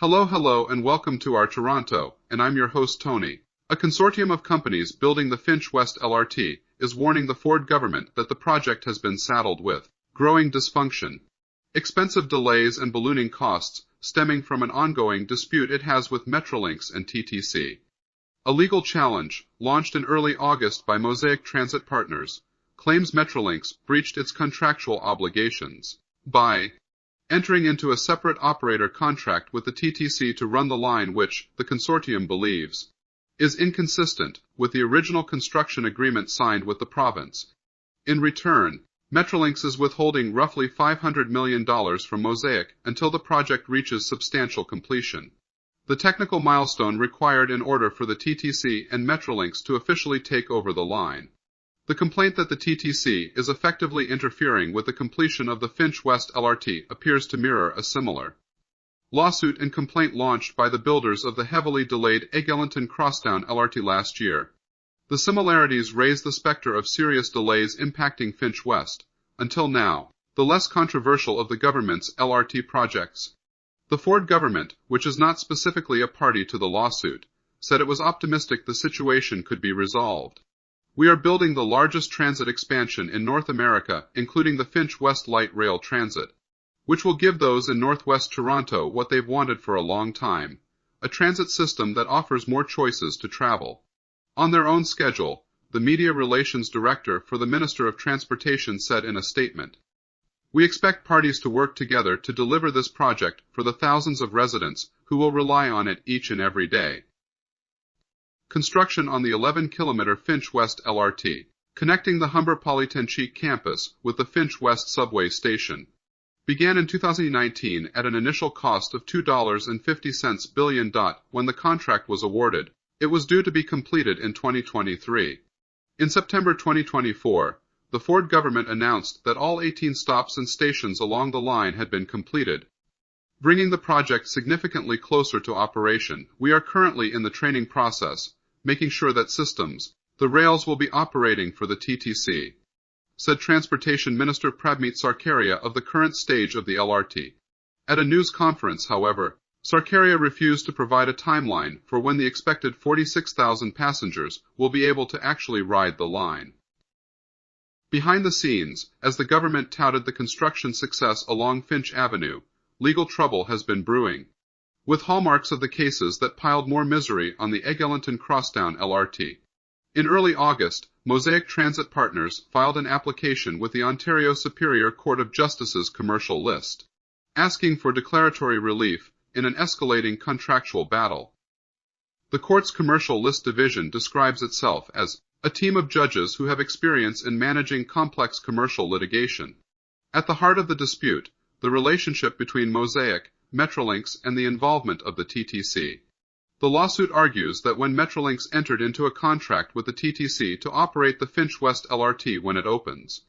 Hello, and welcome to our Toronto, and I'm your host Tony. A consortium of companies building the Finch West LRT is warning the Ford government that the project has been saddled with growing dysfunction, expensive delays and ballooning costs stemming from an ongoing dispute it has with Metrolinx and TTC. A legal challenge, launched in early August by Mosaic Transit Partners, claims Metrolinx breached its contractual obligations by entering into a separate operator contract with the TTC to run the line which, the consortium believes, is inconsistent with the original construction agreement signed with the province. In return, Metrolinx is withholding roughly $500 million from Mosaic until the project reaches substantial completion, the technical milestone required in order for the TTC and Metrolinx to officially take over the line. The complaint that the TTC is effectively interfering with the completion of the Finch West LRT appears to mirror a similar lawsuit and complaint launched by the builders of the heavily delayed Eglinton Crosstown LRT last year. The similarities raise the specter of serious delays impacting Finch West, until now, the less controversial of the government's LRT projects. The Ford government, which is not specifically a party to the lawsuit, said it was optimistic the situation could be resolved. "We are building the largest transit expansion in North America, including the Finch West Light Rail Transit, which will give those in Northwest Toronto what they've wanted for a long time, a transit system that offers more choices to travel on their own schedule," the Media Relations Director for the Minister of Transportation said in a statement. "We expect parties to work together to deliver this project for the thousands of residents who will rely on it each and every day." Construction on the 11-kilometer Finch West LRT, connecting the Humber Polytechnic campus with the Finch West subway station, began in 2019 at an initial cost of $2.50 billion. When the contract was awarded, it was due to be completed in 2023. In September 2024, the Ford government announced that all 18 stops and stations along the line had been completed, bringing the project significantly closer to operation. "We are currently in the training process, making sure that the rails will be operating for the TTC," said Transportation Minister Prabmeet Sarkaria of the current stage of the LRT. At a news conference, however, Sarkaria refused to provide a timeline for when the expected 46,000 passengers will be able to actually ride the line. Behind the scenes, as the government touted the construction success along Finch Avenue, legal trouble has been brewing, with hallmarks of the cases that piled more misery on the Eglinton Crosstown LRT. In early August, Mosaic Transit Partners filed an application with the Ontario Superior Court of Justice's commercial list, asking for declaratory relief in an escalating contractual battle. The court's commercial list division describes itself as a team of judges who have experience in managing complex commercial litigation. At the heart of the dispute, the relationship between Mosaic, Metrolinx, and the involvement of the TTC. The lawsuit argues that when Metrolinx entered into a contract with the TTC to operate the Finch West LRT when it opens,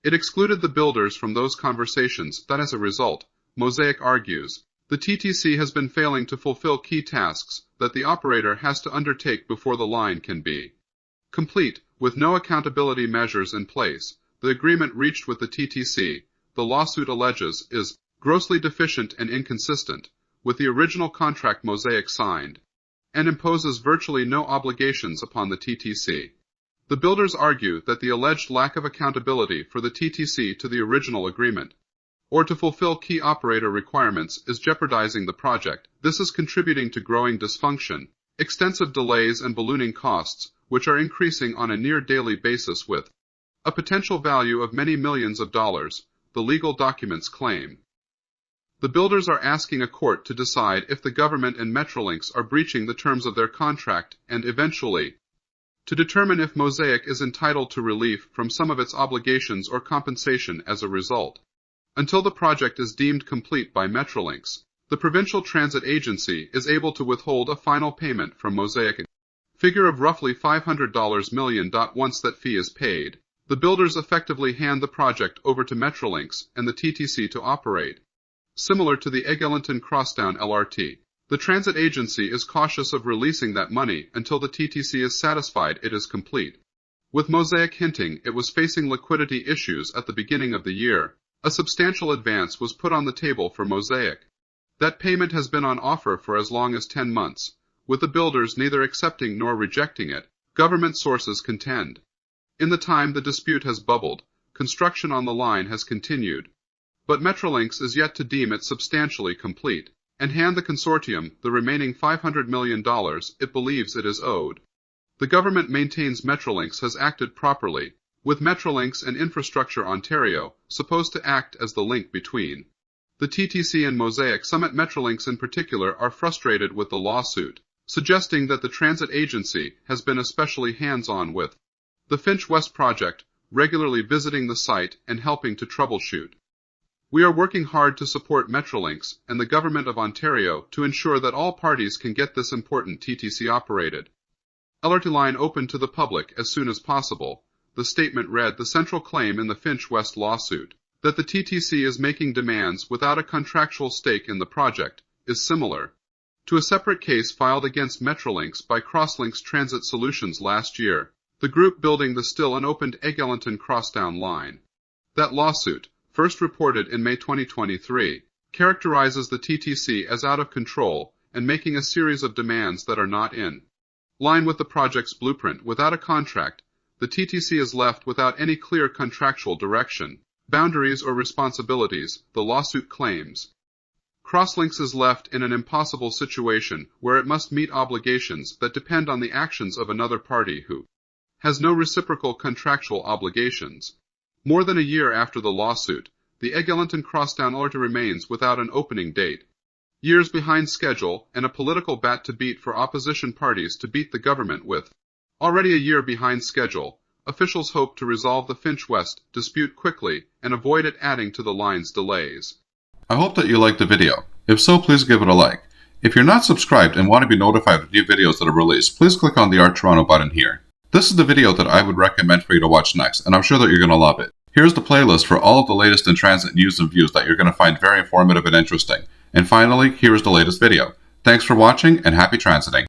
it excluded the builders from those conversations. That as a result, Mosaic argues, the TTC has been failing to fulfill key tasks that the operator has to undertake before the line can be complete. With no accountability measures in place, the agreement reached with the TTC, the lawsuit alleges, is grossly deficient and inconsistent with the original contract Mosaic signed, and imposes virtually no obligations upon the TTC. The builders argue that the alleged lack of accountability for the TTC to the original agreement, or to fulfill key operator requirements, is jeopardizing the project. This is contributing to growing dysfunction, extensive delays, and ballooning costs, which are increasing on a near-daily basis with a potential value of many millions of dollars, the legal documents claim. The builders are asking a court to decide if the government and Metrolinx are breaching the terms of their contract and, eventually, to determine if Mosaic is entitled to relief from some of its obligations or compensation as a result. Until the project is deemed complete by Metrolinx, the Provincial Transit Agency is able to withhold a final payment from Mosaic, a figure of roughly $500 million. Once that fee is paid, the builders effectively hand the project over to Metrolinx and the TTC to operate. Similar to the Eglinton Crosstown LRT, the transit agency is cautious of releasing that money until the TTC is satisfied it is complete. With Mosaic hinting it was facing liquidity issues at the beginning of the year, a substantial advance was put on the table for Mosaic. That payment has been on offer for as long as 10 months, with the builders neither accepting nor rejecting it, government sources contend. In the time the dispute has bubbled, construction on the line has continued. But Metrolinx is yet to deem it substantially complete, and hand the consortium the remaining $500 million it believes it is owed. The government maintains Metrolinx has acted properly, with Metrolinx and Infrastructure Ontario supposed to act as the link between. The TTC and Mosaic Summit Metrolinx in particular are frustrated with the lawsuit, suggesting that the transit agency has been especially hands-on with the Finch West project, regularly visiting the site and helping to troubleshoot. We are working hard to support Metrolinx and the Government of Ontario to ensure that all parties can get this important TTC operated. LRT line open to the public as soon as possible. The statement read the central claim in the Finch West lawsuit, that the TTC is making demands without a contractual stake in the project, is similar to a separate case filed against Metrolinx by Crosslinx Transit Solutions last year, the group building the still unopened Eglinton Crosstown line. That lawsuit, first reported in May 2023, characterizes the TTC as out of control and making a series of demands that are not in line with the project's blueprint. Without a contract, the TTC is left without any clear contractual direction, boundaries or responsibilities, the lawsuit claims. Crosslinx is left in an impossible situation where it must meet obligations that depend on the actions of another party who has no reciprocal contractual obligations. More than a year after the lawsuit, the Eglinton Crosstown LRT remains without an opening date. Years behind schedule and a political bat to beat for opposition parties to beat the government with. Already a year behind schedule, officials hope to resolve the Finch West dispute quickly and avoid it adding to the line's delays. I hope that you liked the video. If so, please give it a like. If you're not subscribed and want to be notified of new videos that are released, please click on the Art Toronto button here. This is the video that I would recommend for you to watch next, and I'm sure that you're going to love it. Here's the playlist for all of the latest in transit news and views that you're going to find very informative and interesting. And finally, here is the latest video. Thanks for watching and happy transiting.